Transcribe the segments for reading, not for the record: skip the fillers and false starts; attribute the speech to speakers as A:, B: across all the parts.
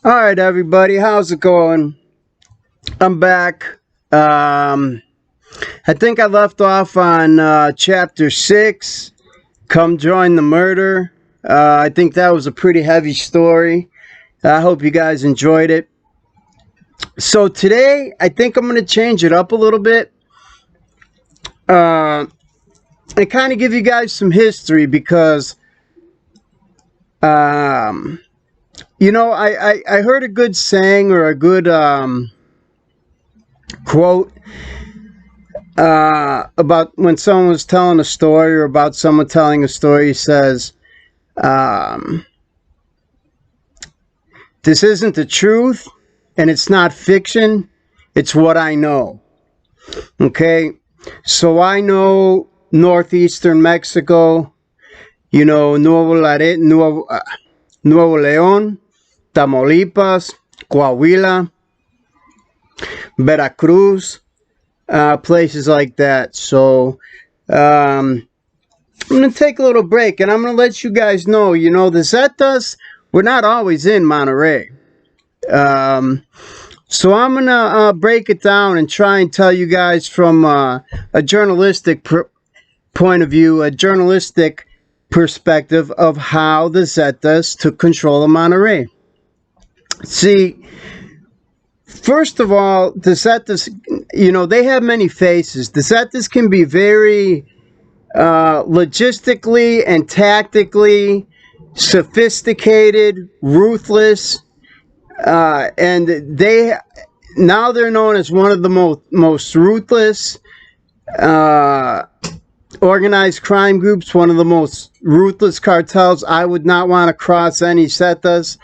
A: All right, everybody, how's it going? I'm back. I think I left off on chapter 6. Come join the murder. I think that was a pretty heavy story. I hope you guys enjoyed it. So today, I think I'm going to change it up a little bit and kind of give you guys some history because, I heard a good saying or a good quote about when someone was telling a story or about someone telling a story. He says, this isn't the truth and it's not fiction. It's what I know. Okay. So I know northeastern Mexico, Nuevo León, Tamaulipas, Coahuila, Veracruz, places like that. So I'm going to take a little break and I'm going to let you guys know, the Zetas, we're not always in Monterrey. So I'm going to break it down and try and tell you guys from a journalistic point of view, a journalistic perspective of how the Zetas took control of Monterrey. See, first of all, the Zetas, they have many faces. The Zetas can be very logistically and tactically sophisticated, ruthless, and they're known as one of the most ruthless organized crime groups, one of the most ruthless cartels. I would not want to cross any Zetas.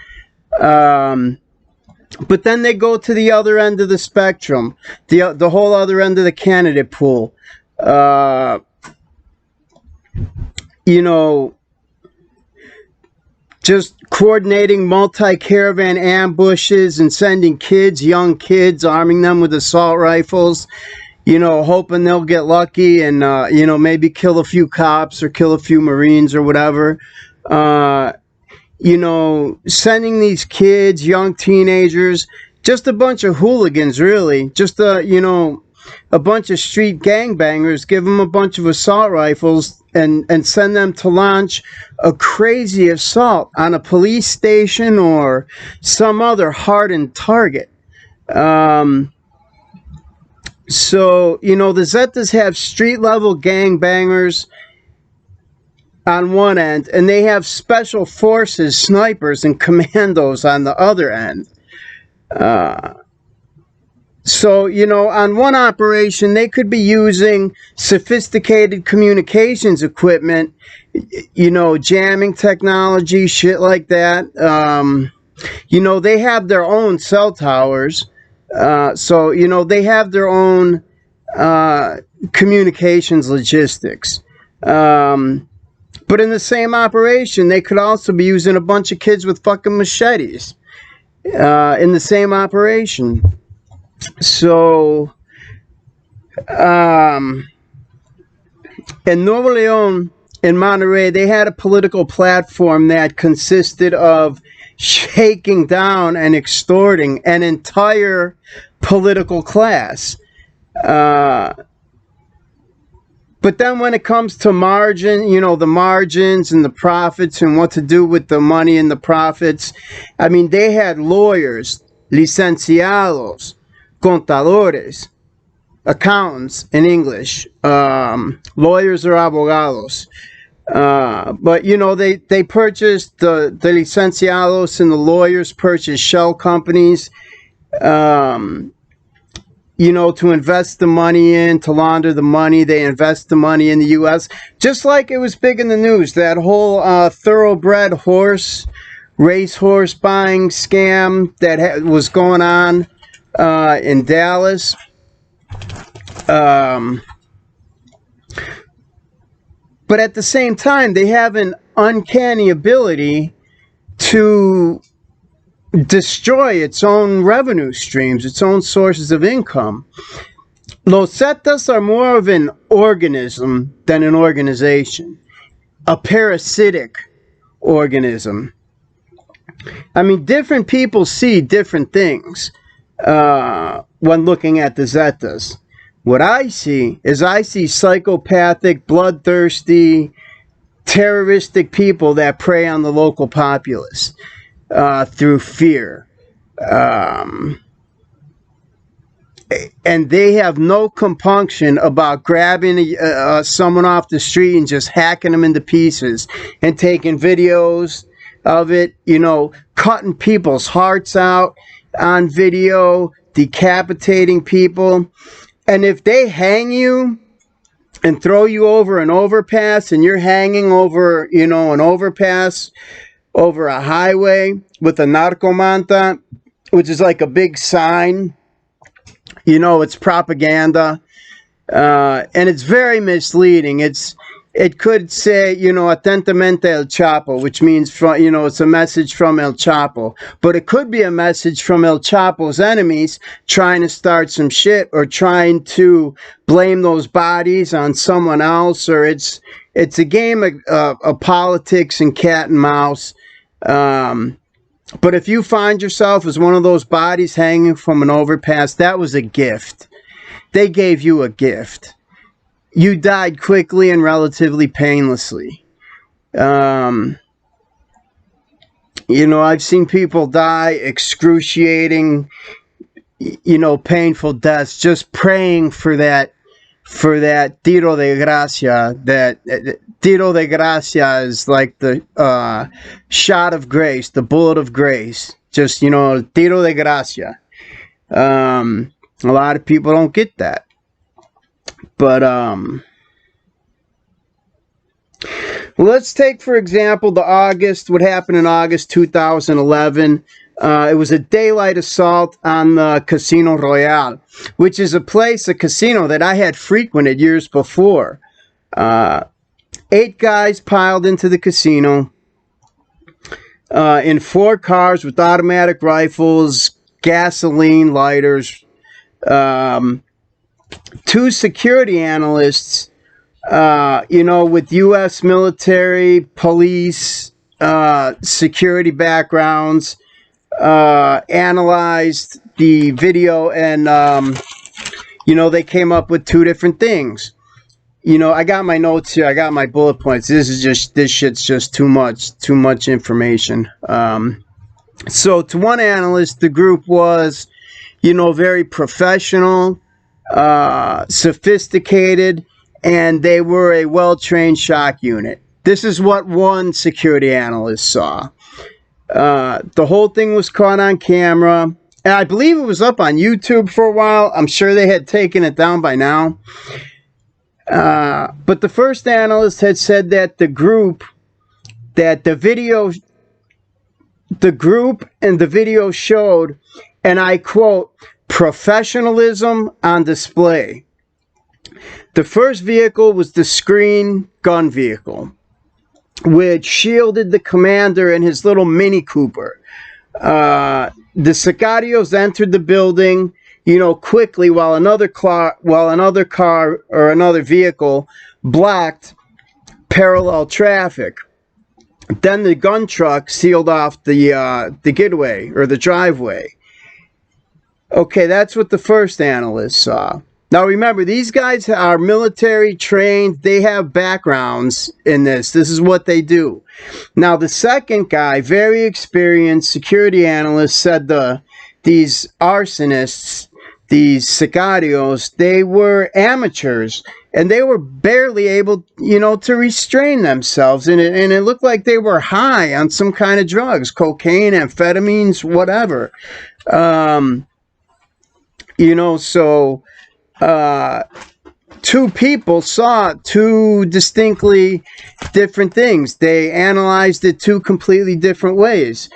A: But then they go to the other end of the spectrum, the whole other end of the candidate pool. Just coordinating multi-caravan ambushes and sending young kids, arming them with assault rifles, hoping they'll get lucky and, maybe kill a few cops or kill a few Marines or whatever. Sending these kids, young teenagers, just a bunch of hooligans, really, just a bunch of street gangbangers, give them a bunch of assault rifles and send them to launch a crazy assault on a police station or some other hardened target. So, the Zetas have street level gangbangers on one end, and they have special forces, snipers, and commandos on the other end. So, on one operation, they could be using sophisticated communications equipment, jamming technology, shit like that. They have their own cell towers. So, they have their own communications logistics. But in the same operation, they could also be using a bunch of kids with fucking machetes in the same operation. So, in Nuevo León, in Monterrey, they had a political platform that consisted of shaking down and extorting an entire political class. But then when it comes to margin, the margins and the profits and what to do with the money and the profits, they had lawyers, licenciados, contadores, accountants in English, lawyers or abogados. But, they purchased the licenciados and the lawyers purchased shell companies, to invest the money in, to launder the money. They invest the money in the U.S. Just like it was big in the news, that whole thoroughbred racehorse buying scam that was going on in Dallas. But at the same time, they have an uncanny ability to destroy its own revenue streams, its own sources of income. Los Zetas are more of an organism than an organization, a parasitic organism. I mean, different people see different things when looking at the Zetas. What I see is I see psychopathic, bloodthirsty, terroristic people that prey on the local populace through fear. Um, and they have no compunction about grabbing someone off the street and just hacking them into pieces and taking videos of it, you know, cutting people's hearts out on video, decapitating people. And if they hang you and throw you over an overpass and you're hanging over, you know, an overpass over a highway with a narcomanta, which is like a big sign, you know, it's propaganda, and it's very misleading. It could say, you know, atentamente el Chapo, which means, from, you know, it's a message from El Chapo, but it could be a message from El Chapo's enemies trying to start some shit or trying to blame those bodies on someone else, or it's a game of politics and cat and mouse. But if you find yourself as one of those bodies hanging from an overpass, that was a gift. They gave you a gift. You died quickly and relatively painlessly. You know, I've seen people die excruciating, you know, painful deaths, just praying for that tiro de gracia. That tiro de gracia is like the shot of grace, the bullet of grace. Just, you know, tiro de gracia. A lot of people don't get that. But let's take, for example, what happened in August 2011. It was a daylight assault on the Casino Royale, which is a casino that I had frequented years before. 8 guys piled into the casino in 4 cars with automatic rifles, gasoline lighters, 2 security analysts, you know, with U.S. military, police, security backgrounds, analyzed the video, and, you know, they came up with 2 different things. You know, I got my notes here. I got my bullet points. This shit's just too much information. So to one analyst, the group was, you know, very professional, sophisticated, and they were a well-trained shock unit. This is what one security analyst saw. The whole thing was caught on camera, and I believe it was up on YouTube for a while. I'm sure they had taken it down by now. But the first analyst had said that the group and the video showed, and I quote, professionalism on display. The first vehicle was the screen gun vehicle, which shielded the commander in his little Mini Cooper. The sicarios entered the building, you know, quickly, while another car or another vehicle blocked parallel traffic. Then the gun truck sealed off the getaway or the driveway. Okay, that's what the first analyst saw. Now remember, these guys are military trained. They have backgrounds in this. This is what they do. Now the second guy, very experienced security analyst, said these arsonists, these sicarios, they were amateurs, and they were barely able, you know, to restrain themselves. And it looked like they were high on some kind of drugs, cocaine, amphetamines, whatever. You know, so 2 people saw 2 distinctly different things. They analyzed it 2 completely different ways.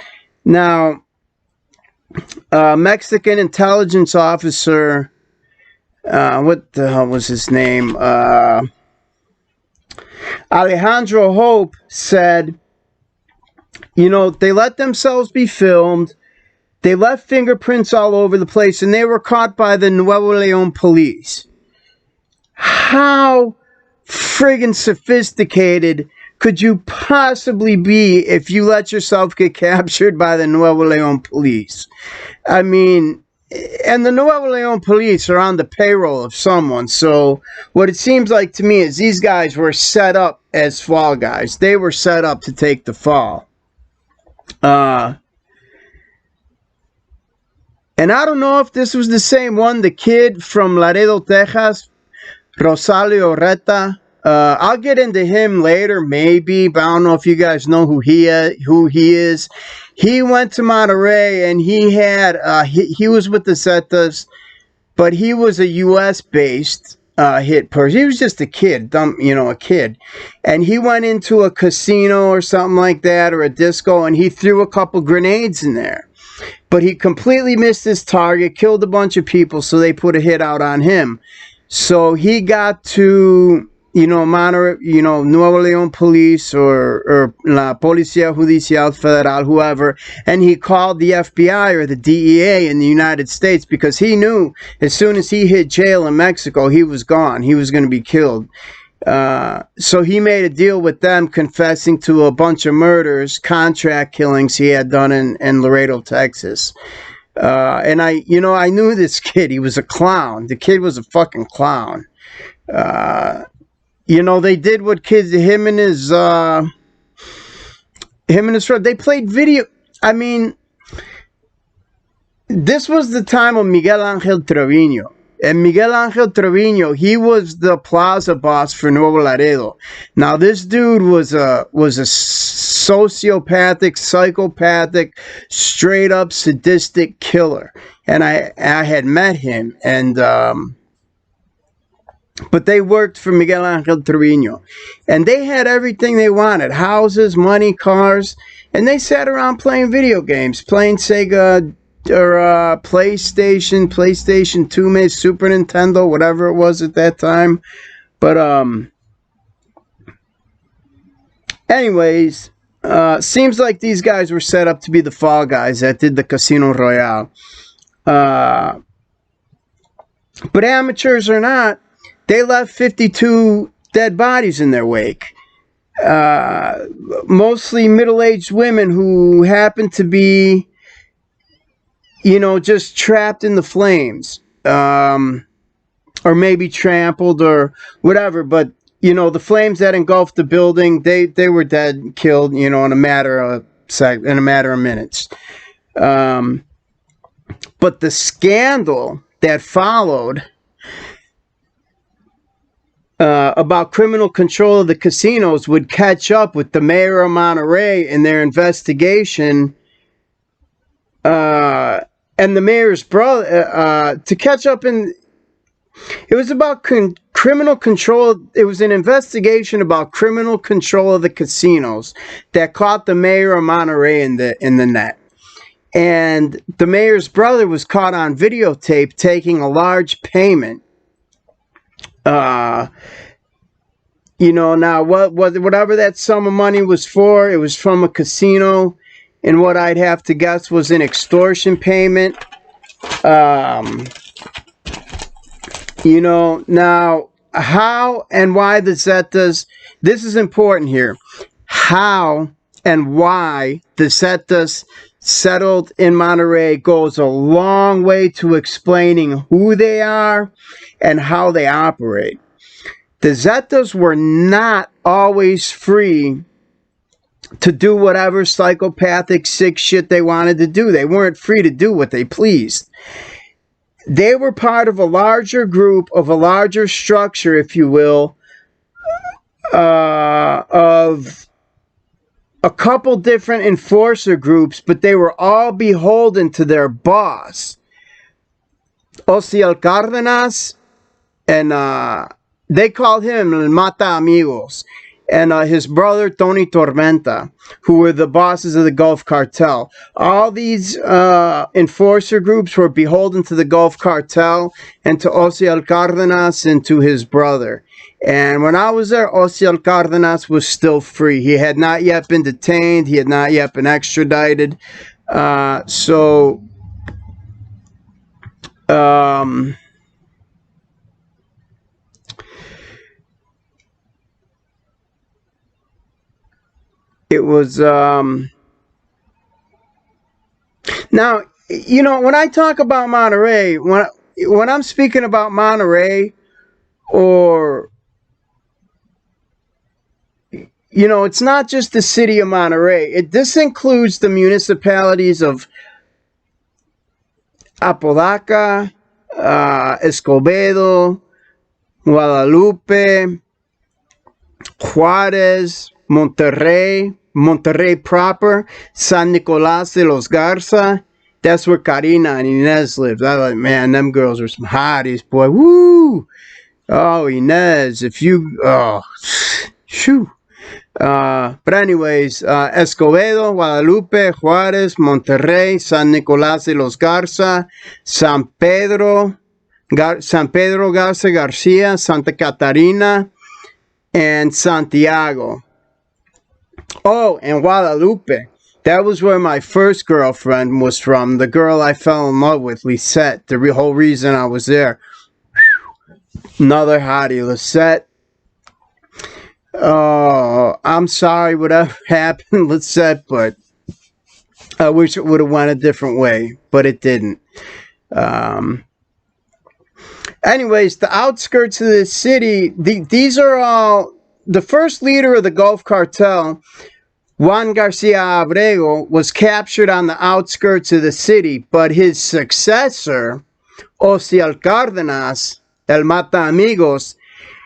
A: Now, Mexican intelligence officer, what the hell was his name? Alejandro Hope said, you know, they let themselves be filmed. They left fingerprints all over the place, and they were caught by the Nuevo Leon police. How friggin' sophisticated could you possibly be if you let yourself get captured by the Nuevo Leon police? I mean, and the Nuevo Leon police are on the payroll of someone. So what it seems like to me is these guys were set up as fall guys. They were set up to take the fall. And I don't know if this was the same one, the kid from Laredo, Texas, Rosalio Reta. I'll get into him later, maybe, but I don't know if you guys know who he is. He went to Monterrey and he had he was with the Zetas, but he was a U.S. based hit person. He was just a kid, a kid, and he went into a casino or something like that, or a disco, and he threw a couple grenades in there. But he completely missed his target, killed a bunch of people, so they put a hit out on him. So he got to, Nuevo Leon Police or La Policía Judicial Federal, whoever, and he called the FBI or the DEA in the United States because he knew as soon as he hit jail in Mexico, he was gone. He was going to be killed. So he made a deal with them, confessing to a bunch of murders, contract killings he had done in Laredo, Texas. And I knew this kid. He was a clown. The kid was a fucking clown. They did what kids, him and his friend, they played video. I mean, this was the time of Miguel Angel Trevino. And Miguel Angel Trevino, he was the plaza boss for Nuevo Laredo. Now, this dude was a sociopathic, psychopathic, straight up sadistic killer. And I had met him, and but they worked for Miguel Angel Trevino, and they had everything they wanted: houses, money, cars, and they sat around playing video games, playing Sega or PlayStation 2, maybe Super Nintendo, whatever it was at that time. But anyways, seems like these guys were set up to be the fall guys that did the Casino Royale. But amateurs or not, they left 52 dead bodies in their wake. Mostly middle-aged women who happened to be, just trapped in the flames, or maybe trampled or whatever. But, the flames that engulfed the building, they were dead, killed, in a matter of minutes. But the scandal that followed about criminal control of the casinos would catch up with the mayor of Monterrey in their investigation. And the mayor's brother, to catch up in, it was about criminal control. It was an investigation about criminal control of the casinos that caught the mayor of Monterrey in the net. And the mayor's brother was caught on videotape taking a large payment. Now whatever that sum of money was for, it was from a casino. And what I'd have to guess was an extortion payment. Now, how and why the Zetas, this is important here. How and why the Zetas settled in Monterrey goes a long way to explaining who they are and how they operate. The Zetas were not always free to do whatever psychopathic, sick shit they wanted to do. They weren't free to do what they pleased. They were part of a larger group, of a larger structure, if you will, of a couple different enforcer groups, but they were all beholden to their boss, Osiel Cárdenas, and they called him Mata Amigos, and his brother Tony Tormenta, who were the bosses of the Gulf Cartel. All these enforcer groups were beholden to the Gulf Cartel and to Osiel Cárdenas and to his brother. And when I was there, Osiel Cárdenas was still free. He had not yet been detained. He had not yet been extradited. It was now, you know, when I talk about Monterrey, when I'm speaking about Monterrey, or you know, it's not just the city of Monterrey. This includes the municipalities of Apodaca, Escobedo, Guadalupe, Juarez, Monterrey, Monterrey proper, San Nicolas de los Garza. That's where Karina and Inez lived. I like, man, them girls are some hotties, boy. Woo! Oh, Inez, if you, oh, shoo. But anyways, Escobedo, Guadalupe, Juarez, Monterrey, San Nicolás de los Garza, San Pedro, San Pedro Garza Garcia, Santa Catarina, and Santiago. Oh, and Guadalupe. That was where my first girlfriend was from. The girl I fell in love with, Lisette. The whole reason I was there. Another hottie, Lisette. Oh, I'm sorry whatever happened, Lisette, but I wish it would have went a different way, but it didn't. Anyways, the outskirts of the city, these are all, the first leader of the Gulf Cartel, Juan Garcia Abrego, was captured on the outskirts of the city, but his successor, Ociel Cárdenas, El Mata Amigos,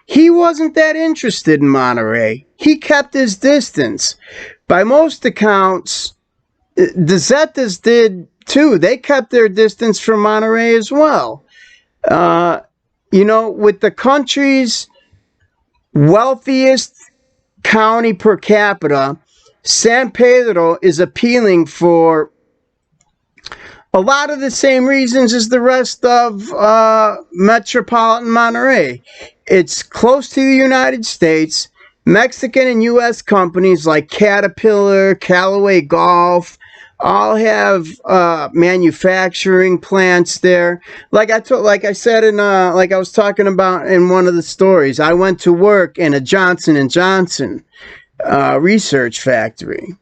A: he wasn't that interested in Monterrey. He kept his distance. By most accounts, the Zetas did too. They kept their distance from Monterrey as well. You know, with the country's wealthiest county per capita, San Pedro is appealing for a lot of the same reasons as the rest of metropolitan Monterrey. It's close to the United States. Mexican and U.S. companies like Caterpillar, Callaway Golf, all have manufacturing plants there. Like I said like I was talking about in one of the stories, I went to work in a Johnson and Johnson research factory,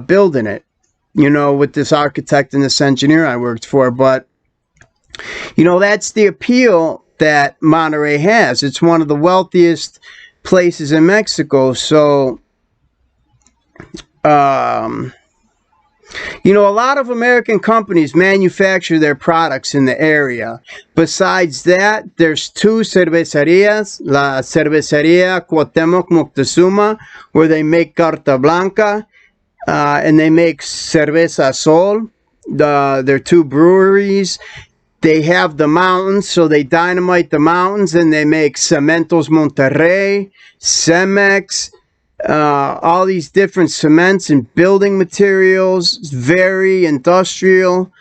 A: building it. You know, with this architect and this engineer I worked for. But you know, that's the appeal that Monterrey has. It's one of the wealthiest places in Mexico. So, you know, a lot of American companies manufacture their products in the area. Besides that, there's two cervecerías, La Cervecería Cuauhtémoc Moctezuma, where they make Carta Blanca, and they make Cerveza Sol. They're two breweries. They have the mountains, so they dynamite the mountains, and they make Cementos Monterrey, Cemex, all these different cements and building materials. It's very industrial.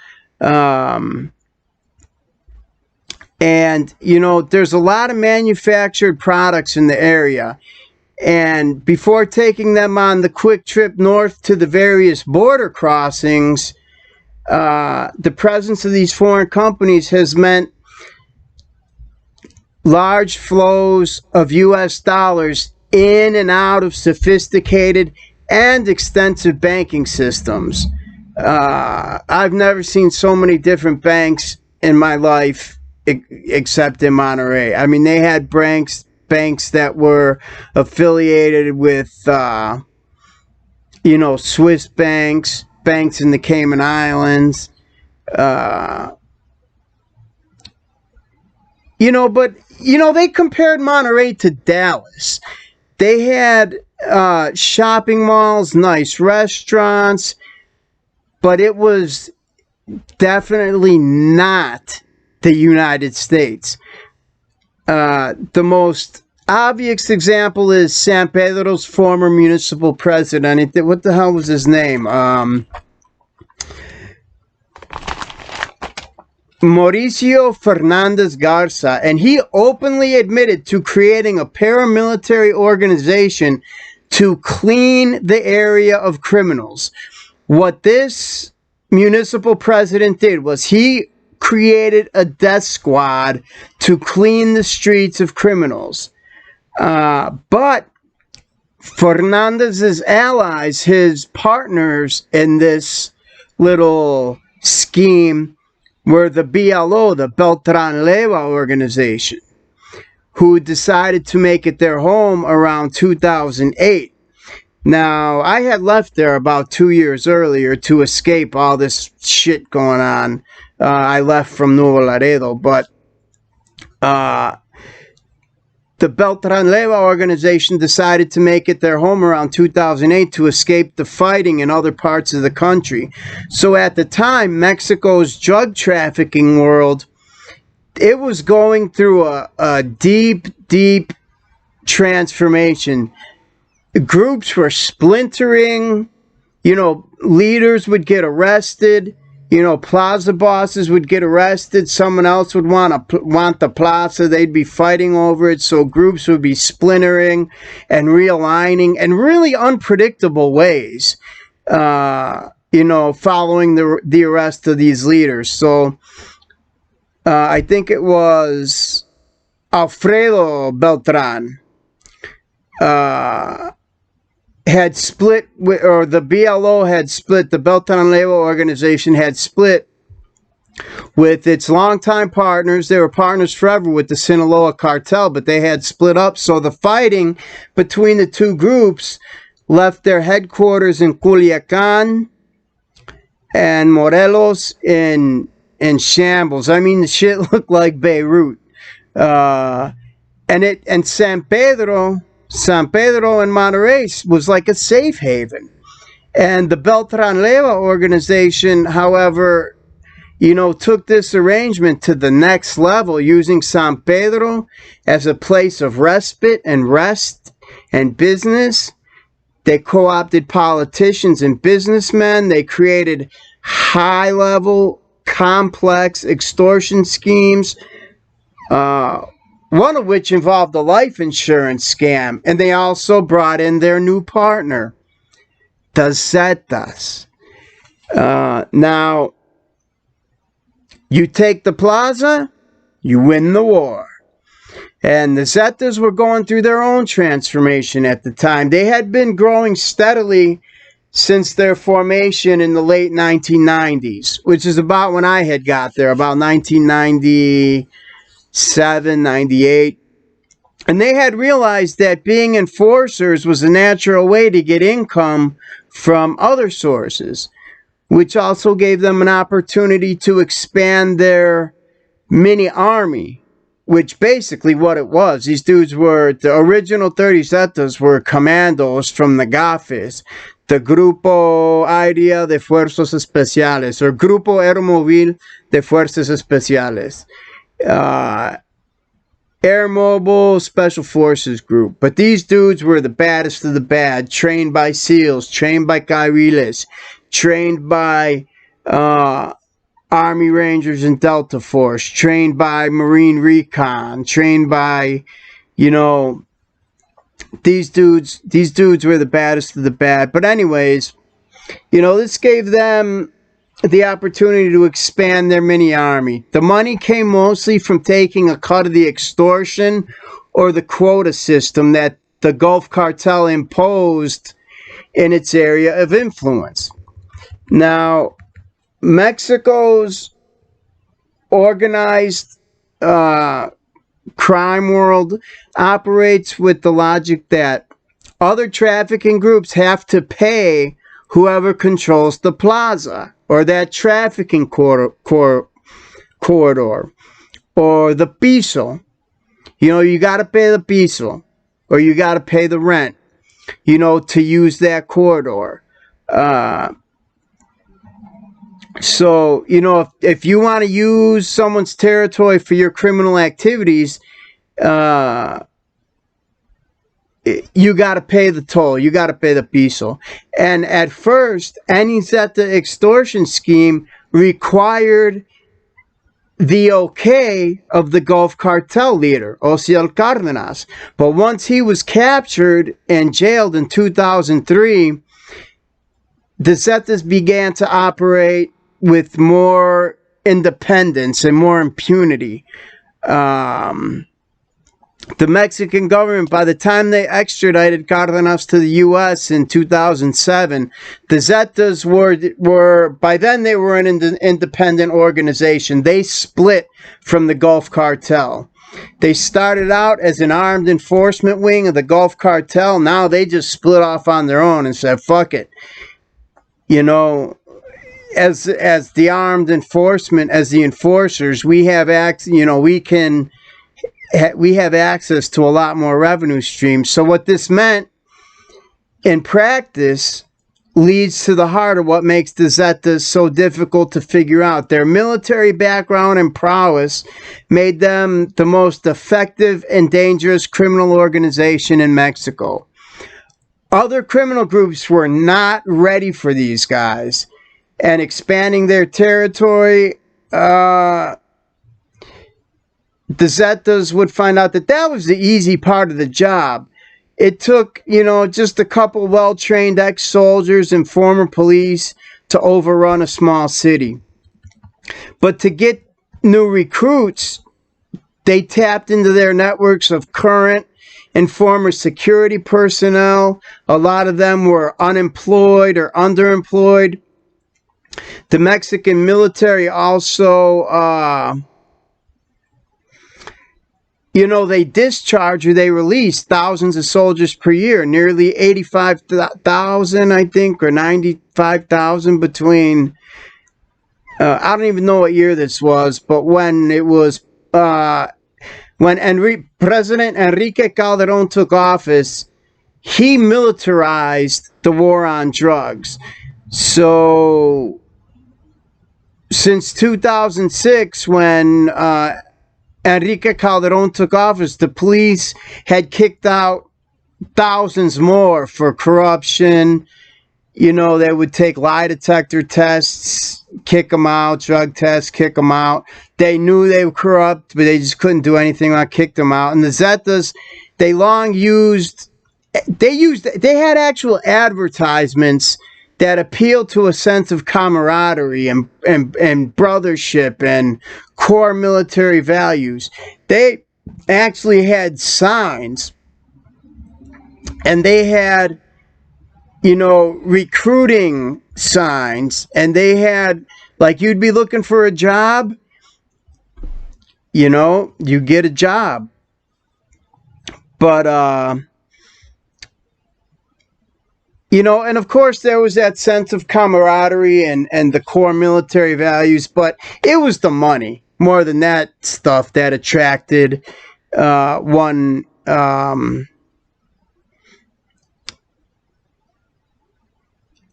A: And, you know, there's a lot of manufactured products in the area. And before taking them on the quick trip north to the various border crossings, the presence of these foreign companies has meant large flows of U.S. dollars in and out of sophisticated and extensive banking systems. I've never seen so many different banks in my life except in Monterrey. I mean, they had banks that were affiliated with, you know, Swiss banks in the Cayman Islands, you know, but, you know, they compared Monterrey to Dallas. They had shopping malls, nice restaurants, but it was definitely not the United States. The most obvious example is San Pedro's former municipal president. What the hell was his name? Mauricio Fernandez Garza, and he openly admitted to creating a paramilitary organization to clean the area of criminals. What this municipal president did was he created a death squad to clean the streets of criminals. But Fernandez's allies, his partners in this little scheme, were the BLO, the Beltran Leyva organization, who decided to make it their home around 2008. Now, I had left there about 2 years earlier to escape all this shit going on. I left from Nuevo Laredo, but the Beltran Leyva organization decided to make it their home around 2008 to escape the fighting in other parts of the country. So at the time, Mexico's drug trafficking world, it was going through a deep, deep transformation. Groups were splintering, leaders would get arrested, plaza bosses would get arrested, someone else would want the plaza, they'd be fighting over it, so groups would be splintering and realigning in really unpredictable ways, following the arrest of these leaders. So I think it was Alfredo Beltran had split, or the BLO had split, the Beltran Leyva organization had split with its longtime partners. They were partners forever with the Sinaloa cartel, but they had split up. So the fighting between the two groups left their headquarters in Culiacan and Morelos in shambles. I mean, the shit looked like Beirut. And San Pedro and Monterrey was like a safe haven. And the Beltran Leyva organization, however, took this arrangement to the next level, using San Pedro as a place of respite and rest and business. They co-opted politicians and businessmen. They created high-level, complex extortion schemes, one of which involved a life insurance scam. And they also brought in their new partner, the Zetas. Now, you take the plaza, you win the war. And the Zetas were going through their own transformation at the time. They had been growing steadily since their formation in the late 1990s, which is about when I had got there, about 1997, 98. And they had realized that being enforcers was a natural way to get income from other sources, which also gave them an opportunity to expand their mini army, which basically what it was. These dudes were, the original 30 Zetas were commandos from the GAFES, the Grupo Aérea de Fuerzas Especiales, or Grupo Aeromóvil de Fuerzas Especiales. Air Mobile Special Forces Group. But these dudes were the baddest of the bad, trained by SEALs, trained by Guerrillas, trained by Army Rangers and Delta Force, trained by Marine Recon, trained by, these dudes were the baddest of the bad. But anyways, this gave them the opportunity to expand their mini army. The money came mostly from taking a cut of the extortion or the quota system that the Gulf Cartel imposed in its area of influence. Now, Mexico's organized crime world operates with the logic that other trafficking groups have to pay whoever controls the plaza or that trafficking corridor or the piso. You got to pay the piso, or you got to pay the rent, to use that corridor. So, if you want to use someone's territory for your criminal activities, you got to pay the toll. You got to pay the piso. And at first, any Zeta extortion scheme required the okay of the Gulf Cartel leader, Ociel Cárdenas. But once he was captured and jailed in 2003, the Zetas began to operate with more independence and more impunity. the Mexican government, by the time they extradited Cardenas to the U.S. in 2007, the Zetas were by then they were an independent organization. They split from the Gulf Cartel. They started out as an armed enforcement wing of the Gulf Cartel. Now they just split off on their own and said, fuck it. You know, as the armed enforcement, as the enforcers, we have we have access to a lot more revenue streams. So what this meant in practice leads to the heart of what makes the Zetas so difficult to figure out. Their military background and prowess made them the most effective and dangerous criminal organization in Mexico. Other criminal groups were not ready for these guys, and expanding their territory, the Zetas would find out that was the easy part of the job. It took, just a couple well-trained ex-soldiers and former police to overrun a small city. But to get new recruits, they tapped into their networks of current and former security personnel. A lot of them were unemployed or underemployed. The Mexican military also... they discharge or they release thousands of soldiers per year, nearly 85,000, I think, or 95,000 between, I don't even know what year this was, but when it was, when President Enrique Calderon took office, he militarized the war on drugs. So, since 2006, when, Enrique Calderon took office, the police had kicked out thousands more for corruption. They would take lie detector tests, kick them out, drug tests, kick them out. They knew they were corrupt, but they just couldn't do anything like kick them out. And the Zetas, they had actual advertisements that appealed to a sense of camaraderie and brothership and core military values. They actually had signs, and they had, recruiting signs, and they had, like, you'd be looking for a job, you get a job. But, and of course there was that sense of camaraderie and the core military values, but it was the money more than that stuff that attracted one.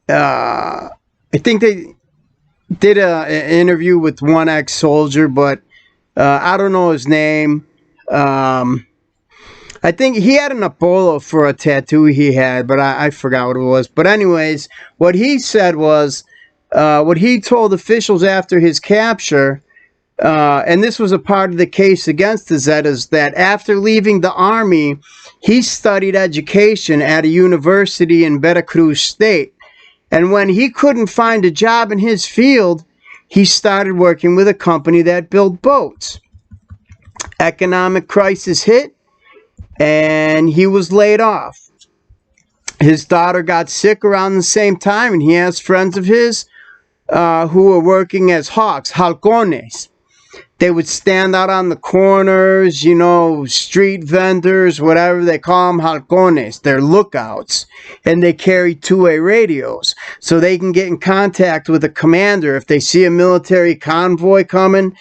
A: I think they did an interview with one ex-soldier, but I don't know his name. I think he had an Apollo for a tattoo he had, but I forgot what it was. But anyways, what he said was, what he told officials after his capture, and this was a part of the case against the Zetas, that after leaving the army, he studied education at a university in Veracruz State. And when he couldn't find a job in his field, he started working with a company that built boats. Economic crisis hit, and he was laid off. His daughter got sick around the same time, and he has friends of his who were working as hawks, halcones. They would stand out on the corners, street vendors, whatever they call them, halcones. They're lookouts, and they carry two-way radios, so they can get in contact with a commander if they see a military convoy coming.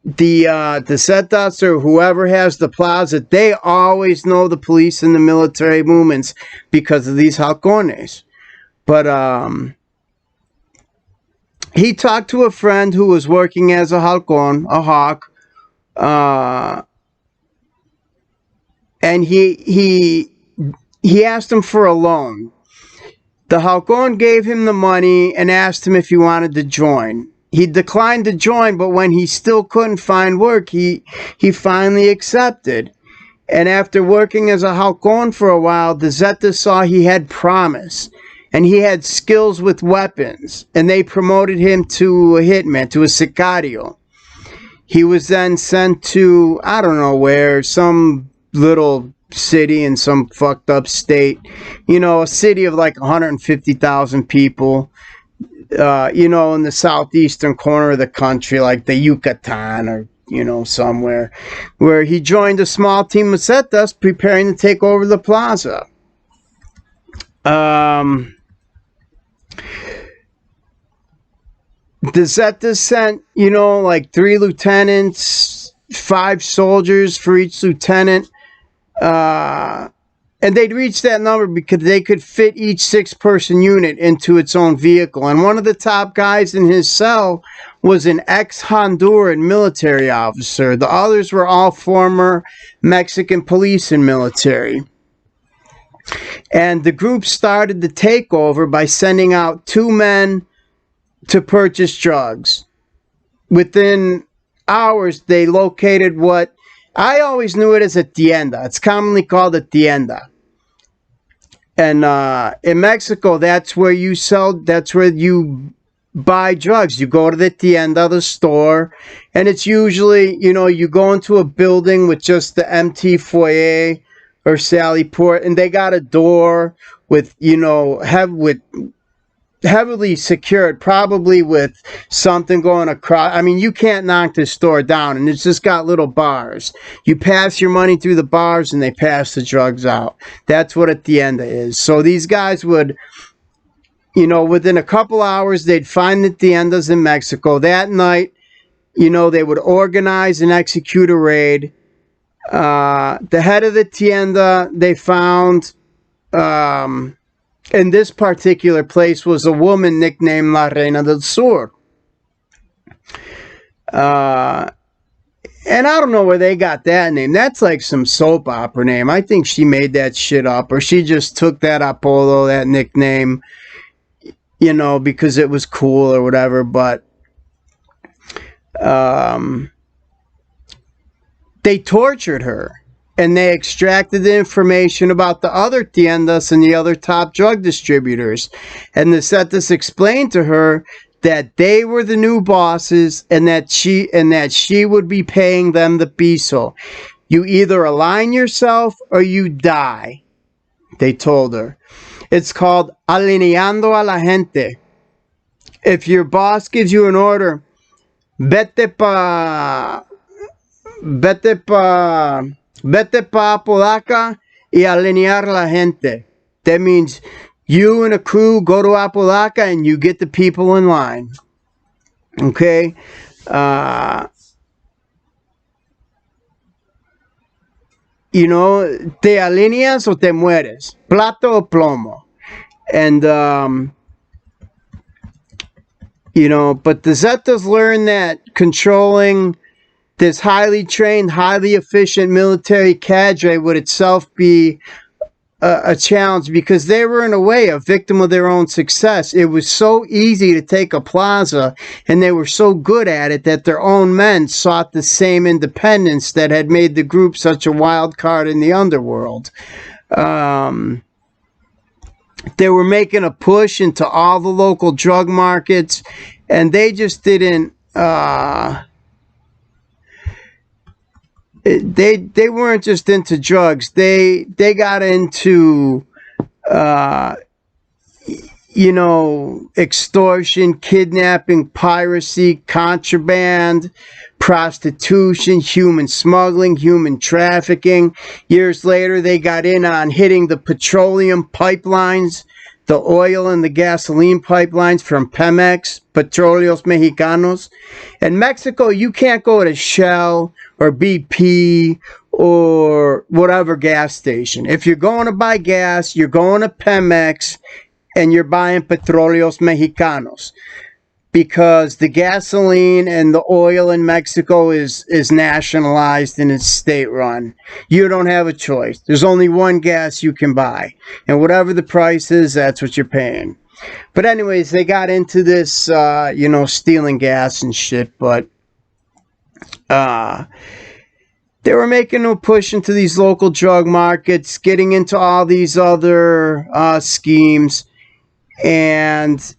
A: The Zetas or whoever has the plaza, they always know the police and the military movements because of these halcones. But he talked to a friend who was working as a halcon, a hawk, and he asked him for a loan. The halcon gave him the money and asked him if he wanted to join. He declined to join, but when he still couldn't find work, he finally accepted. And after working as a halcon for a while, the Zeta saw he had promise, and he had skills with weapons, and they promoted him to a hitman, to a sicario. He was then sent to, I don't know where, some little city in some fucked up state, a city of like 150,000 people, in the southeastern corner of the country, like the Yucatan or, somewhere, where he joined a small team of Zetas preparing to take over the plaza. The Zetas sent, like 3 lieutenants, 5 soldiers for each lieutenant. And they'd reach that number because they could fit each 6-person unit into its own vehicle. And one of the top guys in his cell was an ex-Honduran military officer. The others were all former Mexican police and military. And the group started the takeover by sending out 2 men to purchase drugs. Within hours, they located what I always knew it as a tienda. It's commonly called a tienda. And in Mexico, that's where you buy drugs. You go to the tienda, the store, and it's usually, you go into a building with just the empty foyer or sally port, and they got a door with, heavily secured, probably with something going across. I mean, you can't knock this store down, and it's just got little bars. You pass your money through the bars, and they pass the drugs out. That's what a tienda is. So these guys would, within a couple hours, they'd find the tiendas in Mexico. That night, they would organize and execute a raid. The head of the tienda they found in this particular place was a woman nicknamed La Reina del Sur. And I don't know where they got that name. That's like some soap opera name. I think she made that shit up, or she just took that apodo, that nickname, because it was cool or whatever. But they tortured her. And they extracted the information about the other tiendas and the other top drug distributors. And the Zetas explained to her that they were the new bosses and that she would be paying them the piso. You either align yourself or you die, they told her. It's called alineando a la gente. If your boss gives you an order, vete pa Apodaca y alinear la gente. That means you and a crew go to Apodaca and you get the people in line. Okay? Te alineas o te mueres. Plato o plomo. And, but the Zetas learned that controlling this highly trained, highly efficient military cadre would itself be a challenge because they were, in a way, a victim of their own success. It was so easy to take a plaza, and they were so good at it that their own men sought the same independence that had made the group such a wild card in the underworld. They were making a push into all the local drug markets, and they just didn't... They weren't just into drugs. They got into extortion, kidnapping, piracy, contraband, prostitution, human smuggling, human trafficking. Years later, they got in on hitting the petroleum pipelines, the oil and the gasoline pipelines from Pemex, Petróleos Mexicanos. In Mexico, you can't go to Shell or BP or whatever gas station. If you're going to buy gas, you're going to Pemex and you're buying Petróleos Mexicanos, because the gasoline and the oil in Mexico is nationalized and it's state run. You don't have a choice. There's only one gas you can buy, and whatever the price is, that's what you're paying. But anyways, they got into this, stealing gas and shit, but they were making a push into these local drug markets, getting into all these other schemes, and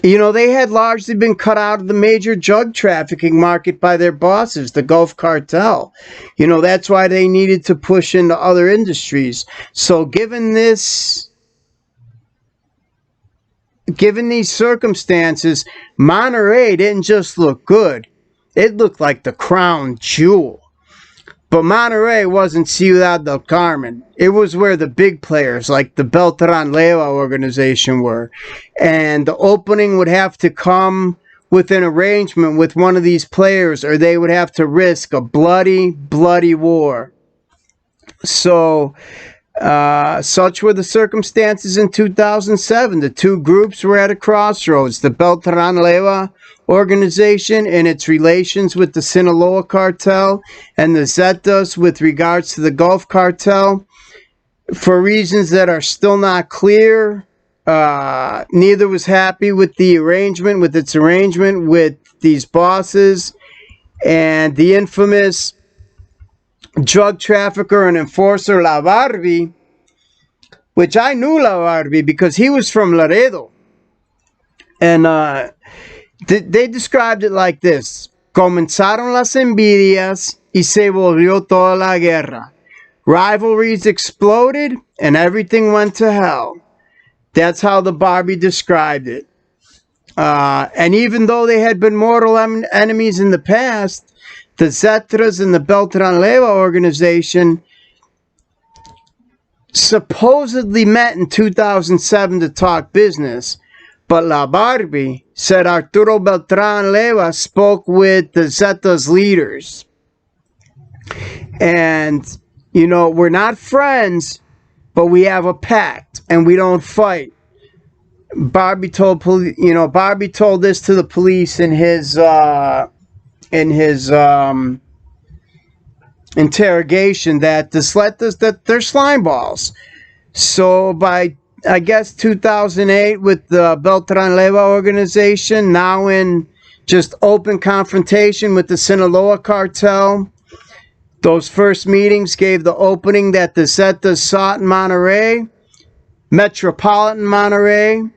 A: You know, they had largely been cut out of the major drug trafficking market by their bosses, the Gulf Cartel. You know, that's why they needed to push into other industries. So given these circumstances, Monterrey didn't just look good. It looked like the crown jewel. But Monterrey wasn't Ciudad del Carmen. It was where the big players like the Beltran Leyva organization were. And the opening would have to come with an arrangement with one of these players, or they would have to risk a bloody, bloody war. So, such were the circumstances in 2007. The two groups were at a crossroads. The Beltran Leyva organization and its relations with the Sinaloa cartel, and the Zetas with regards to the Gulf cartel. For reasons that are still not clear, neither was happy with its arrangement with these bosses, and the infamous drug trafficker and enforcer La Barbie, which I knew La Barbie because he was from Laredo. And they described it like this: comenzaron las envidias y se volvió toda la guerra. Rivalries exploded and everything went to hell. That's how the Barbie described it. And even though they had been mortal enemies in the past, the Zetas and the Beltran Leyva organization supposedly met in 2007 to talk business. But La Barbie said Arturo Beltran Leyva spoke with the Zetas leaders. And, you know, we're not friends, but we have a pact and we don't fight. Barbie told this to the police in his interrogation, that the Zetas, that they're slime balls. So by, I guess, 2008, with the Beltran Leyva organization now in just open confrontation with the Sinaloa cartel, those first meetings gave the opening that the Zetas sought in Monterrey, metropolitan Monterrey,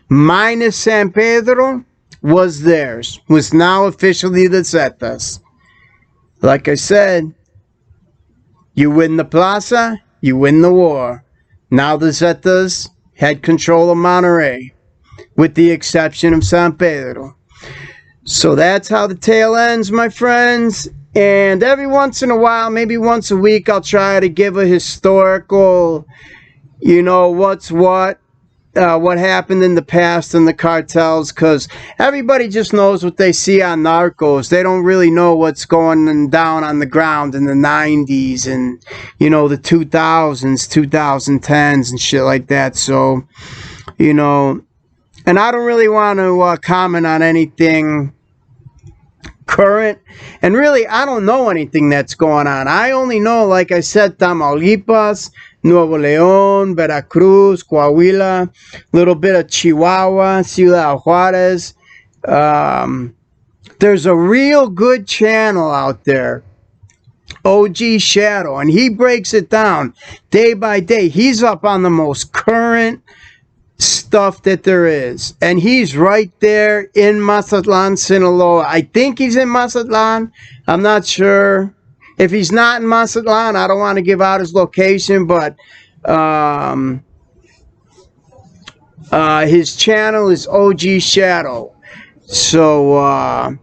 A: minus San Pedro, was theirs, was now officially the Zetas. Like I said, you win the plaza, you win the war. Now the Zetas had control of Monterrey, with the exception of San Pedro. So that's how the tale ends, my friends. And every once in a while, maybe once a week, I'll try to give a historical, you know, what happened in the past in the cartels, because everybody just knows what they see on Narcos. They don't really know what's going down on the ground in the 90s and, you know, the 2000s, 2010s and shit like that. So, you know, and I don't really want to comment on anything current, and really I don't know anything that's going on. I only know, like I said, Tamaulipas, Nuevo León, Veracruz, Coahuila, little bit of Chihuahua, Ciudad Juarez. There's a real good channel out there, OG Shadow, and he breaks it down day by day. He's up on the most current stuff that there is, and he's right there in Mazatlan, Sinaloa. I think he's in Mazatlan. I'm not sure. If he's not in Mazatlan, I don't want to give out his location, but his channel is OG Shadow. So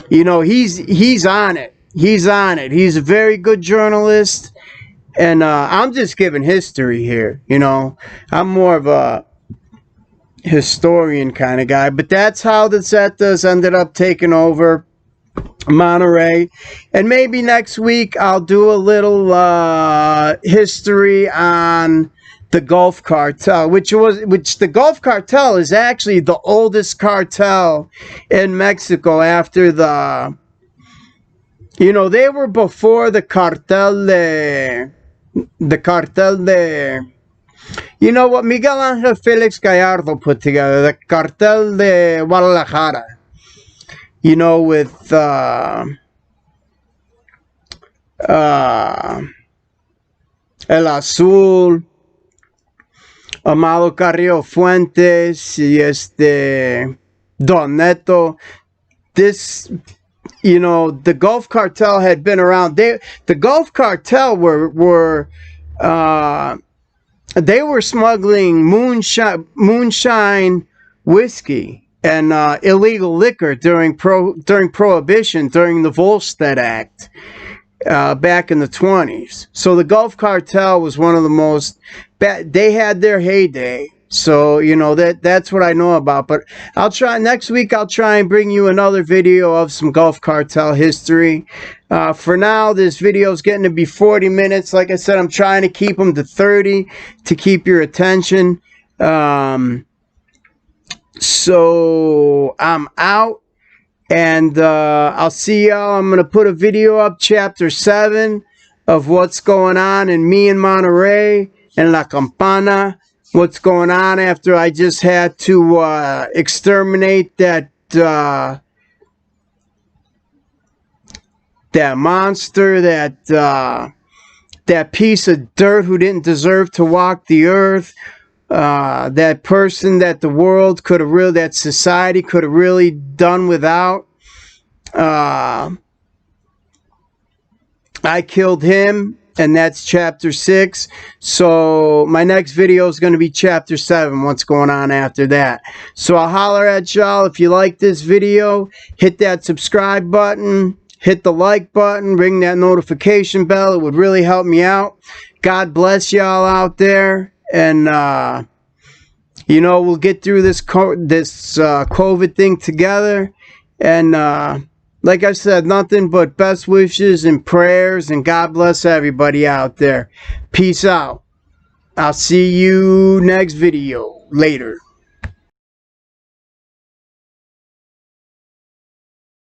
A: you know, he's on it. He's on it. He's a very good journalist. And I'm just giving history here, you know. I'm more of a historian kind of guy. But that's how the Zetas ended up taking over Monterrey. And maybe next week I'll do a little history on the Gulf Cartel, which the Gulf Cartel is actually the oldest cartel in Mexico after the... You know, they were before the cartel de... You know what Miguel Angel Felix Gallardo put together, the cartel de Guadalajara. You know, with El Azul, Amado Carrillo Fuentes y Don Neto. This, you know, the Gulf Cartel had been around. The Gulf Cartel were they were smuggling moonshine whiskey and illegal liquor during Prohibition, during the Volstead Act. Back in the 20s. So the Gulf Cartel was one of the most they had their heyday. So, you know, that's what I know about. But I'll try next week. I'll try and bring you another video of some Gulf Cartel history. For now, this video is getting to be 40 minutes. Like I said, I'm trying to keep them to 30 to keep your attention. So I'm out. And I'll see y'all. I'm going to put a video up, Chapter 7, of what's going on in me and Monterrey and La Campana. What's going on after I just had to exterminate that monster, that piece of dirt who didn't deserve to walk the earth. That person that the world could have really, that society could have really done without. I killed him, and that's Chapter 6. So my next video is going to be Chapter 7, what's going on after that. So I'll holler at y'all. If you like this video, hit that subscribe button, hit the like button, ring that notification bell. It would really help me out. God bless y'all out there. And, you know, we'll get through this COVID thing together. And, like I said, nothing but best wishes and prayers. And God bless everybody out there. Peace out. I'll see you next video. Later.